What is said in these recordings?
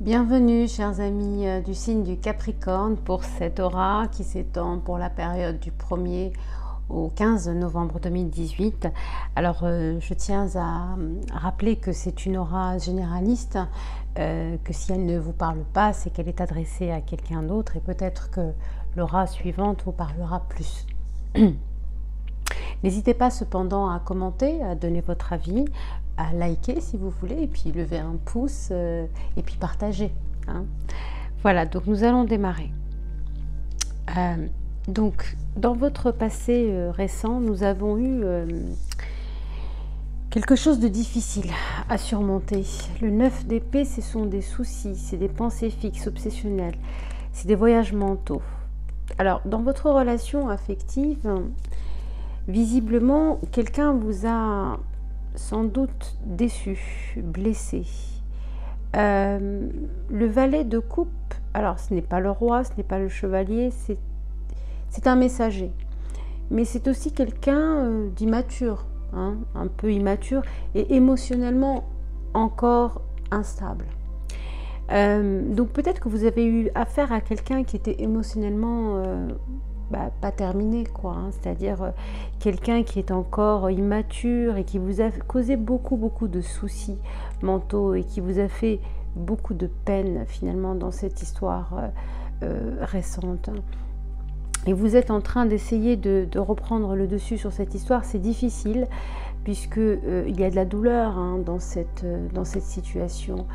Bienvenue chers amis du signe du Capricorne pour cette aura qui s'étend pour la période du 1er au 15 novembre 2018. Alors je tiens à rappeler que c'est une aura généraliste, que si elle ne vous parle pas, c'est qu'elle est adressée à quelqu'un d'autre et peut-être que l'aura suivante vous parlera plus. N'hésitez pas cependant à commenter, à donner votre avis, à liker si vous voulez, et puis lever un pouce, et puis partager. Hein. Voilà, donc nous allons démarrer. Donc, dans votre passé récent, nous avons eu quelque chose de difficile à surmonter. Le 9 d'épée, ce sont des soucis, c'est des pensées fixes, obsessionnelles, c'est des voyages mentaux. Alors, dans votre relation affective, visiblement, quelqu'un vous a sans doute déçu, blessé. Le valet de coupe, alors ce n'est pas le roi, ce n'est pas le chevalier, c'est un messager. Mais c'est aussi quelqu'un d'immature, hein, un peu immature et émotionnellement encore instable. Donc peut-être que vous avez eu affaire à quelqu'un qui était émotionnellement pas terminé, quoi, hein, c'est-à-dire quelqu'un qui est encore immature et qui vous a causé beaucoup de soucis mentaux et qui vous a fait beaucoup de peine finalement dans cette histoire récente. Et vous êtes en train d'essayer de reprendre le dessus sur cette histoire. C'est difficile puisque il y a de la douleur, hein, dans cette situation.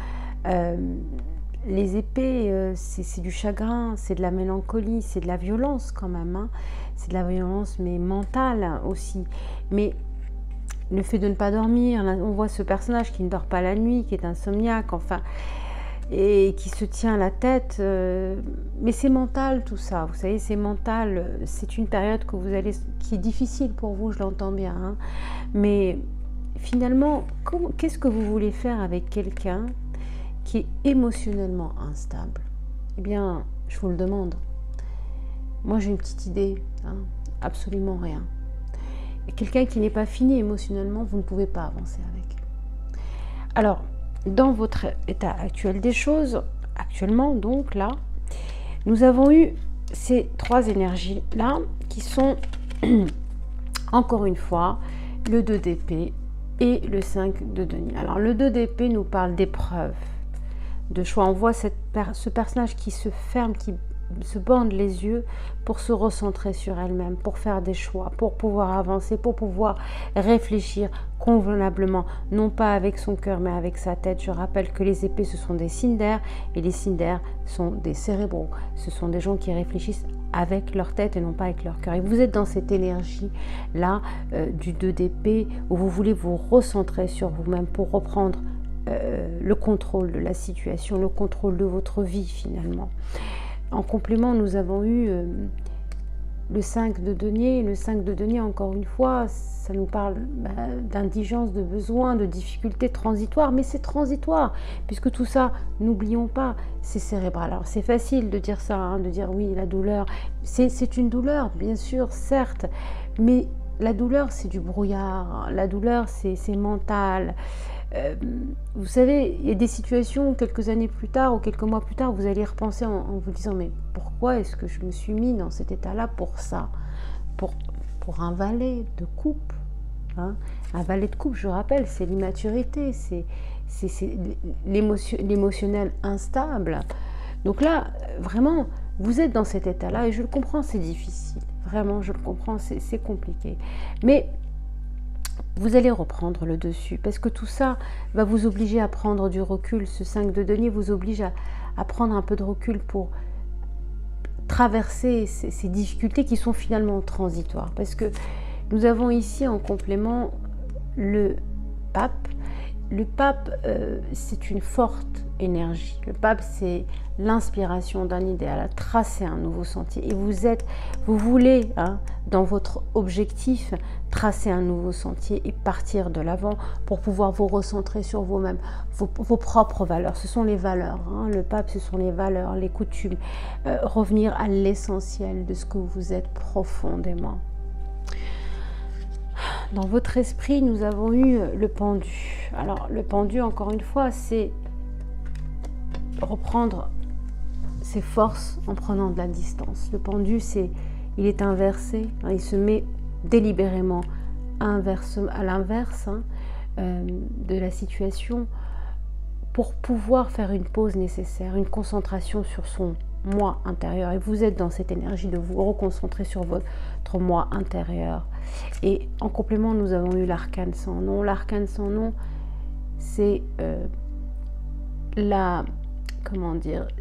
Les épées, c'est du chagrin, c'est de la mélancolie, c'est de la violence quand même, hein. C'est de la violence mais mentale aussi. Mais le fait de ne pas dormir, là, on voit ce personnage qui ne dort pas la nuit, qui est insomniaque, enfin, et qui se tient la tête. Mais c'est mental tout ça, vous savez, c'est mental. C'est une période qui est difficile pour vous, je l'entends bien, hein. Mais finalement, qu'est-ce que vous voulez faire avec quelqu'un qui est émotionnellement instable? Eh bien, je vous le demande. Moi, j'ai une petite idée, hein, absolument rien. Et quelqu'un qui n'est pas fini émotionnellement, vous ne pouvez pas avancer avec. Alors, dans votre état actuel des choses, actuellement, donc là, nous avons eu ces trois énergies-là qui sont, encore une fois, le 2 d'épée et le 5 de denier. Alors, le 2 d'épée nous parle d'épreuves, de choix. On voit ce personnage qui se ferme, qui se bande les yeux pour se recentrer sur elle-même, pour faire des choix, pour pouvoir avancer, pour pouvoir réfléchir convenablement, non pas avec son cœur mais avec sa tête. Je rappelle que les épées ce sont des signes d'air et les signes d'air sont des cérébraux. Ce sont des gens qui réfléchissent avec leur tête et non pas avec leur cœur. Et vous êtes dans cette énergie-là du 2 d'épée où vous voulez vous recentrer sur vous-même pour reprendre le contrôle de la situation, le contrôle de votre vie finalement. En complément, nous avons eu le 5 de denier. Le 5 de denier, encore une fois, ça nous parle d'indigence, de besoin, de difficultés transitoires, mais c'est transitoire, puisque tout ça, n'oublions pas, c'est cérébral. Alors c'est facile de dire ça, hein, de dire oui, la douleur, c'est une douleur, bien sûr, certes, mais la douleur, c'est du brouillard, la douleur, c'est mental. Vous savez, il y a des situations, quelques années plus tard ou quelques mois plus tard, vous allez repenser en vous disant mais pourquoi est-ce que je me suis mis dans cet état-là pour ça, pour un valet de coupe, hein. Un valet de coupe, je rappelle, c'est l'immaturité, c'est l'émotionnel instable. Donc là, vraiment, vous êtes dans cet état-là et je le comprends, c'est difficile. Vraiment, je le comprends, c'est compliqué. Mais vous allez reprendre le dessus parce que tout ça va vous obliger à prendre du recul. Ce 5 de denier vous oblige à prendre un peu de recul pour traverser ces difficultés qui sont finalement transitoires. Parce que nous avons ici en complément le pape. Le pape, c'est une forte énergie. Le pape, c'est l'inspiration d'un idéal, à tracer un nouveau sentier. Et vous voulez, hein, dans votre objectif, tracer un nouveau sentier et partir de l'avant pour pouvoir vous recentrer sur vous-même, vos propres valeurs. Ce sont les valeurs, hein. Le pape, ce sont les valeurs, les coutumes. Revenir à l'essentiel de ce que vous êtes profondément. Dans votre esprit, nous avons eu le pendu. Alors, le pendu, encore une fois, c'est reprendre ses forces en prenant de la distance. Le pendu, il est inversé, hein, il se met délibérément à l'inverse de la situation pour pouvoir faire une pause nécessaire, une concentration sur son moi intérieur. Et vous êtes dans cette énergie de vous reconcentrer sur votre moi intérieur. Et en complément, nous avons eu l'arcane sans nom. L'arcane sans nom, c'est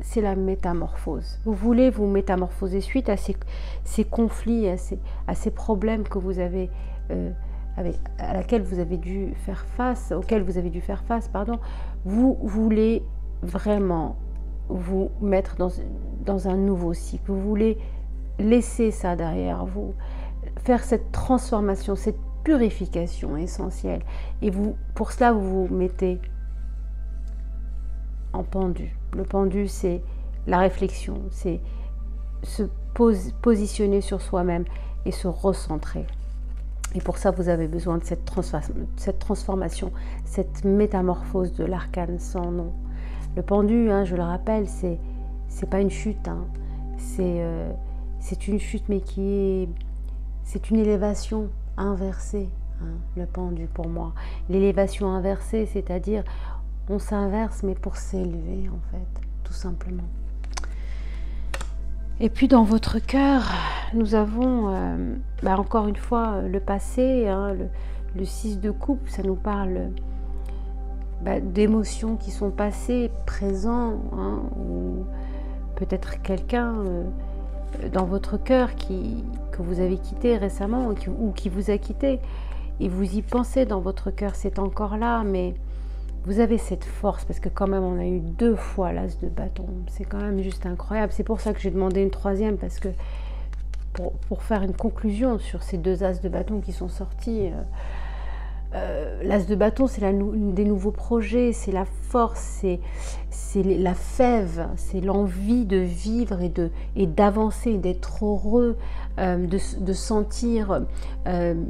c'est la métamorphose. Vous voulez vous métamorphoser suite à ces conflits, à ces problèmes que vous avez, auxquels vous avez dû faire face, Vous voulez vraiment vous mettre dans un nouveau cycle. Vous voulez laisser ça derrière vous, faire cette transformation, cette purification essentielle. Et pour cela, vous vous mettez en pendu. Le pendu, c'est la réflexion, c'est se positionner sur soi-même et se recentrer. Et pour ça, vous avez besoin de cette transformation, cette métamorphose de l'arcane sans nom. Le pendu, je le rappelle, c'est pas une chute, c'est une chute, mais c'est une élévation inversée. Le pendu, pour moi, l'élévation inversée, c'est-à-dire on s'inverse, mais pour s'élever, en fait, tout simplement. Et puis dans votre cœur, nous avons encore une fois le passé, le 6 de coupe, ça nous parle d'émotions qui sont passées, présents, ou peut-être quelqu'un dans votre cœur que vous avez quitté récemment ou qui vous a quitté, et vous y pensez dans votre cœur, c'est encore là, mais vous avez cette force, parce que quand même on a eu 2 fois l'as de bâton, c'est quand même juste incroyable. C'est pour ça que j'ai demandé une 3e, parce que pour faire une conclusion sur ces 2 as de bâton qui sont sortis, l'as de bâton, c'est des nouveaux projets, c'est la force, c'est la fève, c'est l'envie de vivre et d'avancer, d'être heureux, de sentir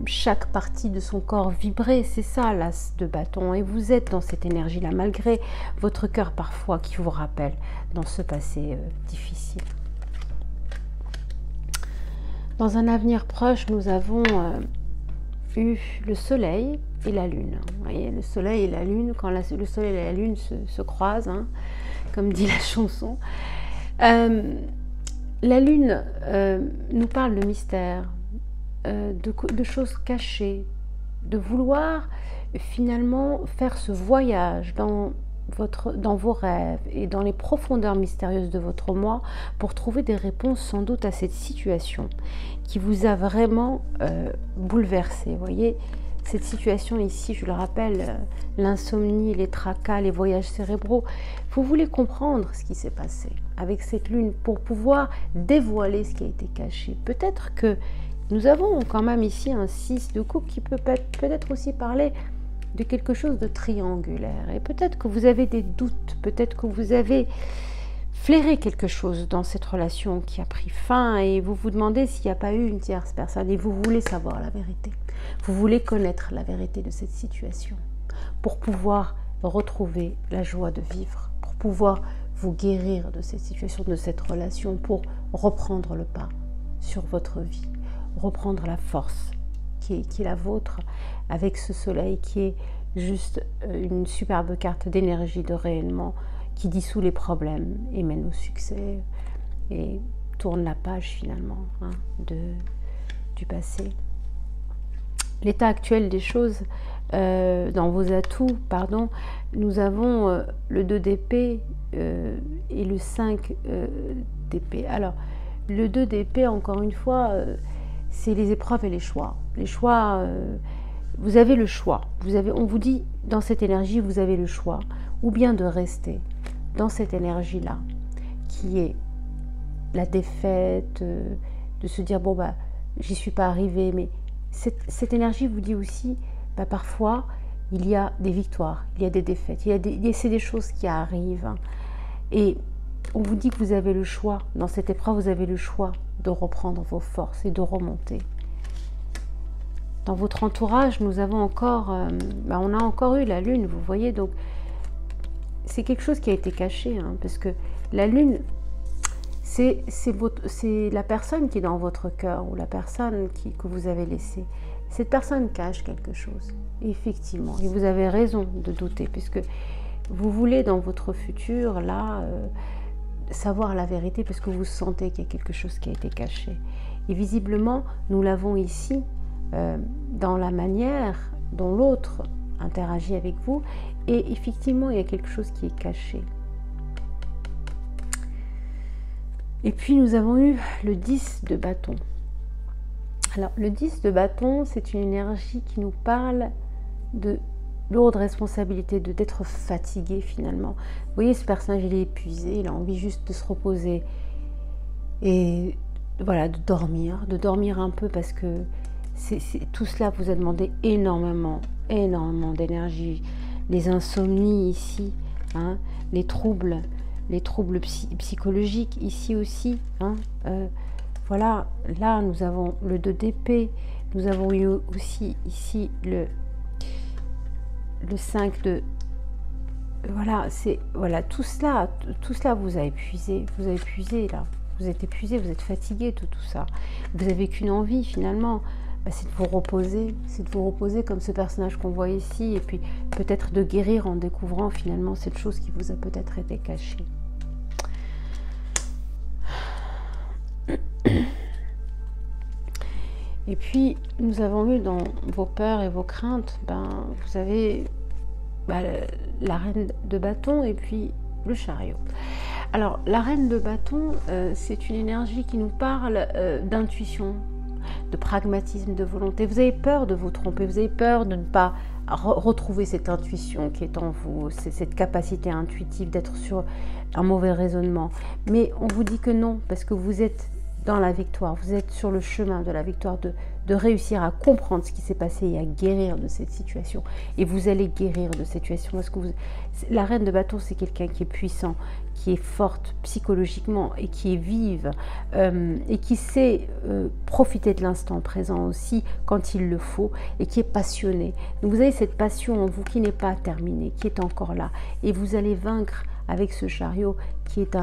chaque partie de son corps vibrer. C'est ça l'as de bâton. Et vous êtes dans cette énergie-là, malgré votre cœur parfois qui vous rappelle dans ce passé difficile. Dans un avenir proche, nous avons eu le soleil et la lune. Vous voyez, le soleil et la lune, quand le soleil et la lune se croisent, comme dit la chanson. La lune nous parle de mystère, de choses cachées, de vouloir finalement faire ce voyage dans vos rêves et dans les profondeurs mystérieuses de votre moi pour trouver des réponses sans doute à cette situation qui vous a vraiment bouleversé. Vous voyez, cette situation ici, je le rappelle, l'insomnie, les tracas, les voyages cérébraux. Vous voulez comprendre ce qui s'est passé avec cette lune pour pouvoir dévoiler ce qui a été caché. Peut-être que nous avons quand même ici un 6 de coupe qui peut peut-être aussi parler de quelque chose de triangulaire. Et peut-être que vous avez des doutes, peut-être que vous avez flairé quelque chose dans cette relation qui a pris fin et vous vous demandez s'il n'y a pas eu une tierce personne et vous voulez savoir la vérité. Vous voulez connaître la vérité de cette situation pour pouvoir retrouver la joie de vivre, pour pouvoir vous guérir de cette situation, de cette relation, pour reprendre le pas sur votre vie, reprendre la force qui est la vôtre avec ce soleil qui est juste une superbe carte d'énergie, de rayonnement qui dissout les problèmes et mène au succès et tourne la page finalement du passé. L'état actuel des choses, dans vos atouts, nous avons le 2 d'épée et le 5 d'épée. Alors, le 2 d'épée, encore une fois, c'est les épreuves et les choix. Les choix, vous avez le choix. On vous dit, dans cette énergie, vous avez le choix. Ou bien de rester dans cette énergie-là, qui est la défaite, de se dire, bon, j'y suis pas arrivée. Mais cette énergie vous dit aussi, parfois, il y a des victoires, il y a des défaites, c'est des choses qui arrivent. Et on vous dit que vous avez le choix. Dans cette épreuve, vous avez le choix de reprendre vos forces et de remonter. Dans votre entourage, nous avons encore, on a encore eu la lune, vous voyez, donc c'est quelque chose qui a été caché, hein, parce que la lune, c'est la personne qui est dans votre cœur ou la personne que vous avez laissée. Cette personne cache quelque chose, effectivement. Et vous avez raison de douter, puisque vous voulez dans votre futur, là, savoir la vérité, parce que vous sentez qu'il y a quelque chose qui a été caché. Et visiblement, nous l'avons ici, dans la manière dont l'autre interagit avec vous. Et effectivement, il y a quelque chose qui est caché. Et puis, nous avons eu le 10 de bâton. Alors, le 10 de bâton, c'est une énergie qui nous parle de lourde responsabilité, d'être fatigué finalement. Vous voyez, ce personnage, il est épuisé, il a envie juste de se reposer et voilà, de dormir un peu, parce que tout cela vous a demandé énormément d'énergie. Les insomnies ici, hein, les troubles psychologiques ici aussi, hein, voilà, là nous avons le 2 d'épée, nous avons eu aussi ici le 5 de... Voilà, tout cela vous a épuisé, là. Vous êtes épuisé, vous êtes fatigué de tout ça. Vous avez qu'une envie finalement, c'est de vous reposer comme ce personnage qu'on voit ici, et puis peut-être de guérir en découvrant finalement cette chose qui vous a peut-être été cachée. Et puis, nous avons eu dans vos peurs et vos craintes, vous avez la reine de bâton et puis le chariot. Alors, la reine de bâton, c'est une énergie qui nous parle d'intuition, de pragmatisme, de volonté. Vous avez peur de vous tromper, vous avez peur de ne pas retrouver cette intuition qui est en vous, cette capacité intuitive d'être sur un mauvais raisonnement. Mais on vous dit que non, parce que vous êtes dans la victoire, vous êtes sur le chemin de la victoire, de réussir à comprendre ce qui s'est passé et à guérir de cette situation. Et vous allez guérir de cette situation, parce que la reine de bâton, c'est quelqu'un qui est puissant, qui est forte psychologiquement et qui est vive, et qui sait profiter de l'instant présent aussi quand il le faut, et qui est passionné. Donc vous avez cette passion en vous qui n'est pas terminée, qui est encore là, et vous allez vaincre avec ce chariot qui est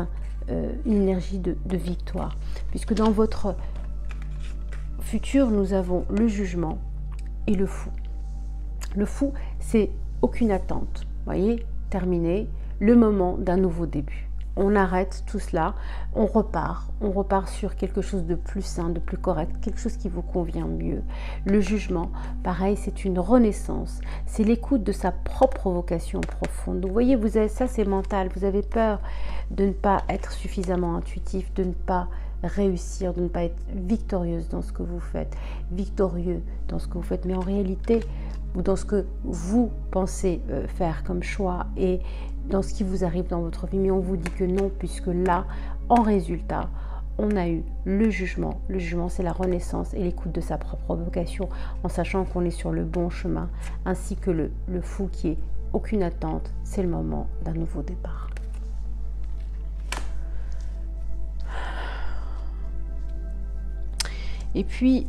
une énergie de victoire, puisque dans votre futur, nous avons le jugement et le fou. Le fou, c'est aucune attente, voyez, terminé, le moment d'un nouveau début. On arrête tout cela, on repart sur quelque chose de plus sain, de plus correct, quelque chose qui vous convient mieux. Le jugement, pareil, c'est une renaissance, c'est l'écoute de sa propre vocation profonde. Vous voyez, ça c'est mental, vous avez peur de ne pas être suffisamment intuitif, de ne pas réussir, de ne pas être victorieuse dans ce que vous faites, victorieux dans ce que vous faites, mais en réalité, ou dans ce que vous pensez faire comme choix et dans ce qui vous arrive dans votre vie, mais on vous dit que non, puisque là, en résultat, on a eu le jugement. Le jugement, c'est la renaissance et l'écoute de sa propre vocation, en sachant qu'on est sur le bon chemin, ainsi que le fou qui est aucune attente, c'est le moment d'un nouveau départ. Et puis,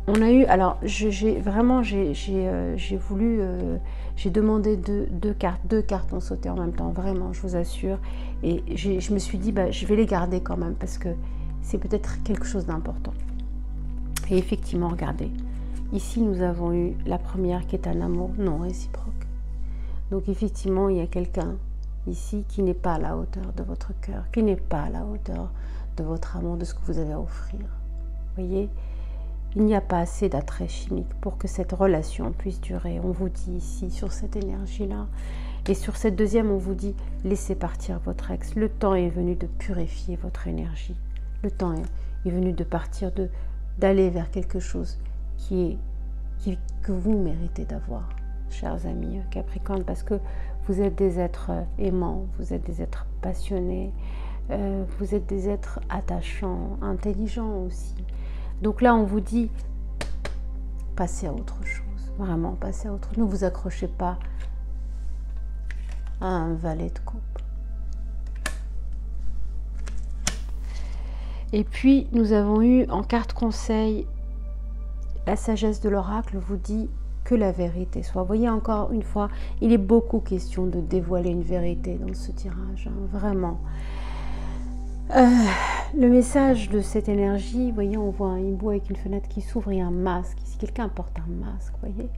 on a eu, alors j'ai demandé deux cartes ont sauté en même temps, vraiment, je vous assure. Et je me suis dit, je vais les garder quand même, parce que c'est peut-être quelque chose d'important. Et effectivement, regardez, ici nous avons eu la première qui est un amour non réciproque. Donc effectivement, il y a quelqu'un ici qui n'est pas à la hauteur de votre cœur, qui n'est pas à la hauteur de votre amour, de ce que vous avez à offrir. Vous voyez, il n'y a pas assez d'attrait chimique pour que cette relation puisse durer. On vous dit ici, sur cette énergie-là. Et sur cette deuxième, on vous dit, laissez partir votre ex. Le temps est venu de purifier votre énergie. Le temps est venu de partir, d'aller vers quelque chose que vous méritez d'avoir, chers amis Capricorne, parce que vous êtes des êtres aimants, vous êtes des êtres passionnés, vous êtes des êtres attachants, intelligents aussi. Donc là, on vous dit, passez à autre chose, vraiment, passez à autre chose. Ne vous accrochez pas à un valet de coupe. Et puis, nous avons eu en carte conseil, la sagesse de l'oracle vous dit, que la vérité soit. Vous voyez, encore une fois, il est beaucoup question de dévoiler une vérité dans ce tirage, hein, vraiment. Le message de cette énergie, vous voyez, on voit un hibou avec une fenêtre qui s'ouvre et un masque. Si quelqu'un porte un masque, vous voyez,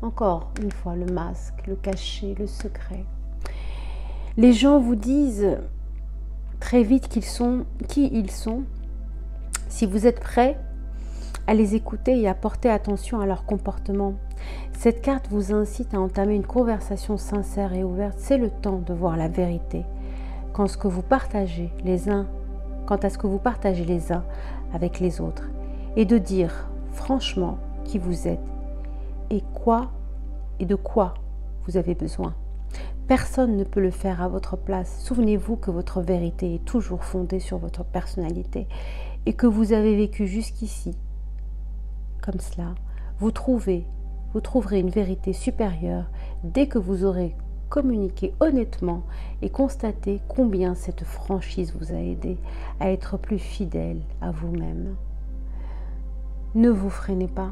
encore une fois, le masque, le cachet, le secret. Les gens vous disent très vite qui ils sont. Si vous êtes prêt à les écouter et à porter attention à leur comportement, cette carte vous incite à entamer une conversation sincère et ouverte. C'est le temps de voir la vérité. Quant à ce que vous partagez les uns avec les autres, et de dire franchement qui vous êtes et de quoi vous avez besoin. Personne ne peut le faire à votre place. Souvenez-vous que votre vérité est toujours fondée sur votre personnalité et que vous avez vécu jusqu'ici comme cela. Vous trouverez une vérité supérieure dès que vous aurez communiqué honnêtement et constaté combien cette franchise vous a aidé à être plus fidèle à vous-même. Ne vous freinez pas,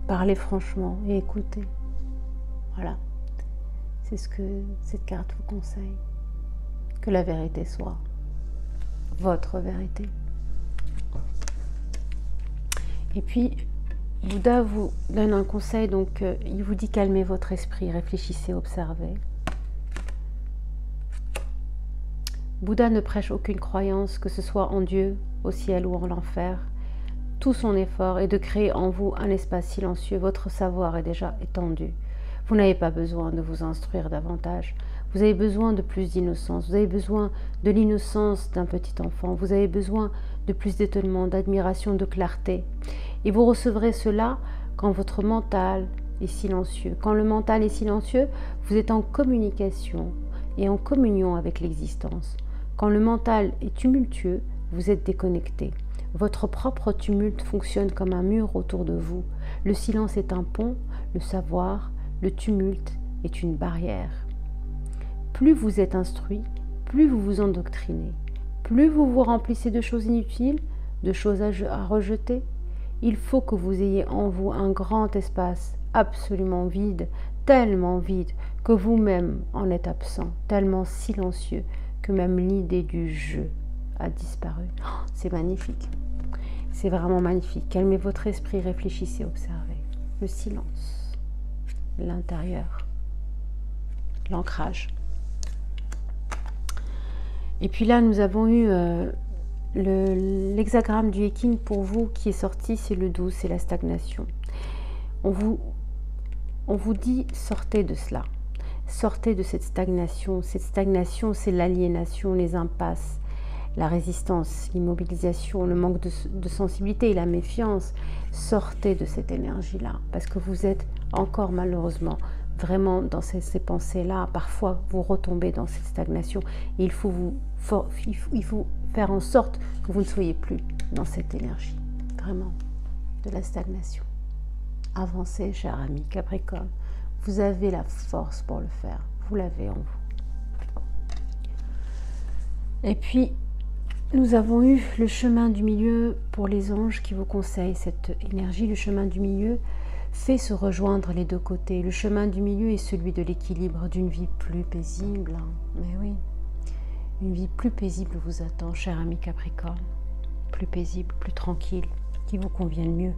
parlez franchement et écoutez. Voilà, c'est ce que cette carte vous conseille. Que la vérité soit votre vérité. Et puis, Bouddha vous donne un conseil, donc il vous dit calmez votre esprit, réfléchissez, observez. Bouddha ne prêche aucune croyance, que ce soit en Dieu, au ciel ou en l'enfer. Tout son effort est de créer en vous un espace silencieux. Votre savoir est déjà étendu. Vous n'avez pas besoin de vous instruire davantage. Vous avez besoin de plus d'innocence. Vous avez besoin de l'innocence d'un petit enfant. Vous avez besoin de plus d'étonnement, d'admiration, de clarté. Et vous recevrez cela quand votre mental est silencieux. Quand le mental est silencieux, vous êtes en communication et en communion avec l'existence. Quand le mental est tumultueux, vous êtes déconnecté. Votre propre tumulte fonctionne comme un mur autour de vous. Le silence est un pont, le savoir, le tumulte est une barrière. Plus vous êtes instruit, plus vous vous endoctrinez, plus vous vous remplissez de choses inutiles, de choses à rejeter. Il faut que vous ayez en vous un grand espace absolument vide, tellement vide que vous-même en êtes absent, tellement silencieux que même l'idée du jeu a disparu. Oh, c'est magnifique, c'est vraiment magnifique. Calmez votre esprit, réfléchissez, observez. Le silence, l'intérieur, l'ancrage. Et puis là, nous avons eu l'hexagramme du Heking pour vous qui est sorti, c'est le 12, c'est la stagnation. On vous dit, sortez de cela. Sortez de cette stagnation. Cette stagnation, c'est l'aliénation, les impasses, la résistance, l'immobilisation, le manque de sensibilité et la méfiance. Sortez de cette énergie-là, parce que vous êtes encore malheureusement vraiment dans ces pensées-là. Parfois, vous retombez dans cette stagnation. Et il faut faire en sorte que vous ne soyez plus dans cette énergie, vraiment, de la stagnation. Avancez, cher ami Capricorne. Vous avez la force pour le faire. Vous l'avez en vous. Et puis, nous avons eu le chemin du milieu pour les anges qui vous conseillent cette énergie. Le chemin du milieu fait se rejoindre les deux côtés. Le chemin du milieu est celui de l'équilibre, d'une vie plus paisible. Mais oui, une vie plus paisible vous attend, cher ami Capricorne. Plus paisible, plus tranquille, qui vous convienne mieux.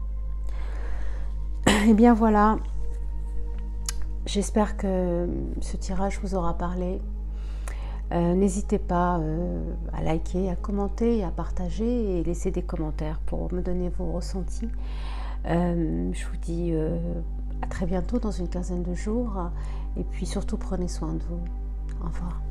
Et bien voilà, j'espère que ce tirage vous aura parlé. N'hésitez pas à liker, à commenter, à partager et laisser des commentaires pour me donner vos ressentis. Je vous dis à très bientôt dans une quinzaine de jours et puis surtout prenez soin de vous. Au revoir.